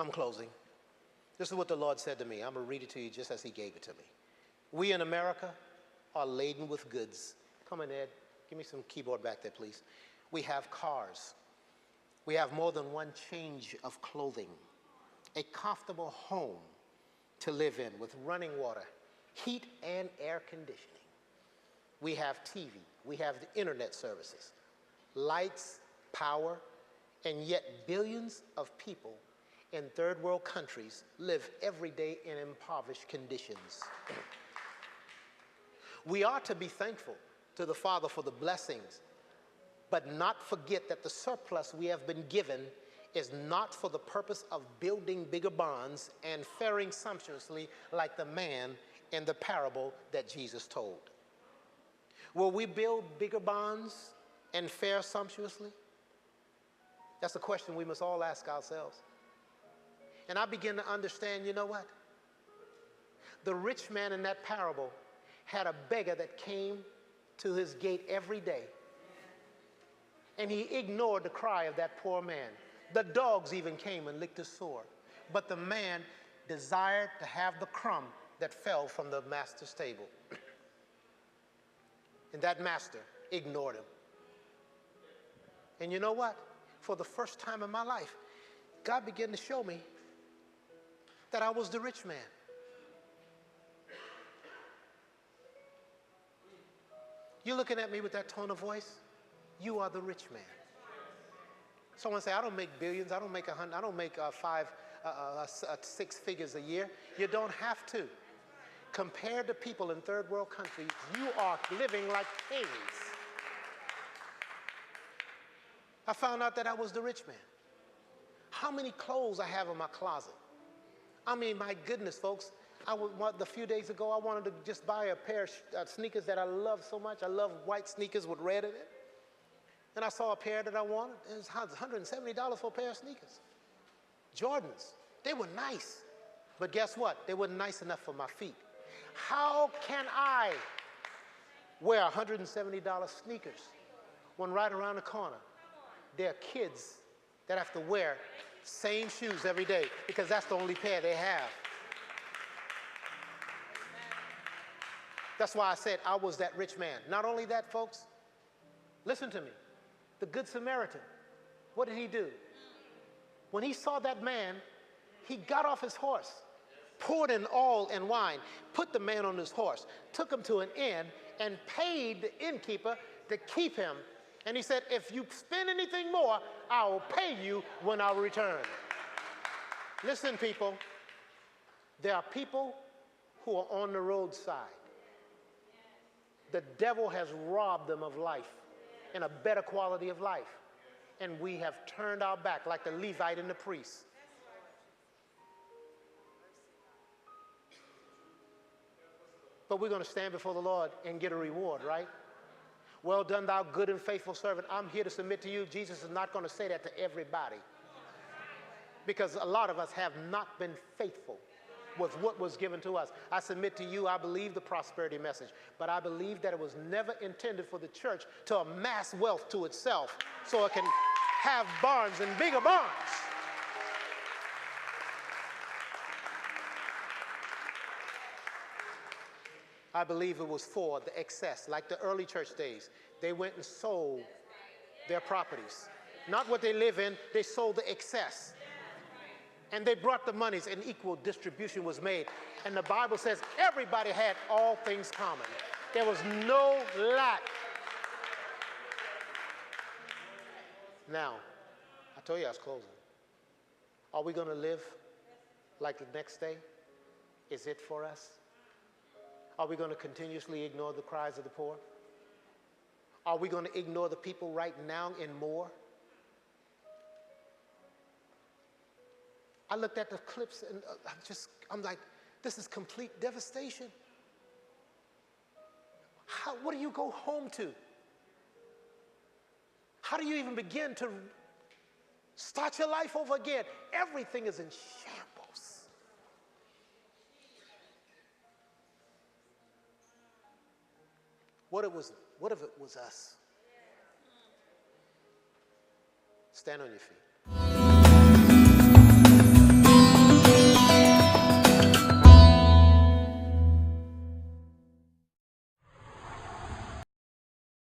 I'm closing. This is what the Lord said to me. I'm going to read it to you just as he gave it to me. We in America are laden with goods. Come on, Ed. Give me some keyboard back there, please. We have cars. We have more than one change of clothing, a comfortable home to live in with running water, heat and air conditioning. We have TV. We have the internet services, lights, power, and yet billions of people in third world countries live every day in impoverished conditions. We are to be thankful to the Father for the blessings, but not forget that the surplus we have been given is not for the purpose of building bigger barns and faring sumptuously like the man in the parable that Jesus told. Will we build bigger barns and fare sumptuously? That's a question we must all ask ourselves. And I begin to understand, you know what? The rich man in that parable had a beggar that came to his gate every day. And he ignored the cry of that poor man. The dogs even came and licked his sore. But the man desired to have the crumb that fell from the master's table. And that master ignored him. And you know what? For the first time in my life, God began to show me that I was the rich man. You're looking at me with that tone of voice? You are the rich man. Someone say, I don't make billions, I don't make 100, I don't make six figures a year. You don't have to. Compared to people in third world countries, you are living like kings. I found out that I was the rich man. How many clothes I have in my closet? I mean, my goodness, folks. A few days ago, I wanted to just buy a pair of sneakers that I love so much. I love white sneakers with red in it. And I saw a pair that I wanted. It was $170 for a pair of sneakers. Jordans. They were nice. But guess what? They weren't nice enough for my feet. How can I wear $170 sneakers when right around the corner there are kids that have to wear same shoes every day because that's the only pair they have? That's why I said I was that rich man. Not only that, folks, listen to me. The Good Samaritan, what did he do? When he saw that man, he got off his horse, poured in oil and wine, put the man on his horse, took him to an inn, and paid the innkeeper to keep him. And he said, if you spend anything more, I will pay you when I return. Listen, people, there are people who are on the roadside. The devil has robbed them of life and a better quality of life. And we have turned our back like the Levite and the priest. But we're going to stand before the Lord and get a reward, right? Well done, thou good and faithful servant. I'm here to submit to you. Jesus is not going to say that to everybody. Because a lot of us have not been faithful with what was given to us. I submit to you, I believe the prosperity message, but I believe that it was never intended for the church to amass wealth to itself so it can have barns and bigger barns. I believe it was for the excess, like the early church days. They went and sold their properties. Not what they live in, they sold the excess. And they brought the monies and equal distribution was made. And the Bible says everybody had all things common. There was no lack. Now, I told you I was closing. Are we going to live like the next day? Is it for us? Are we going to continuously ignore the cries of the poor? Are we going to ignore the people right now in more? I looked at the clips and I'm like, this is complete devastation. What do you go home to? How do you even begin to start your life over again? Everything is in shambles. What if it was us? Stand on your feet.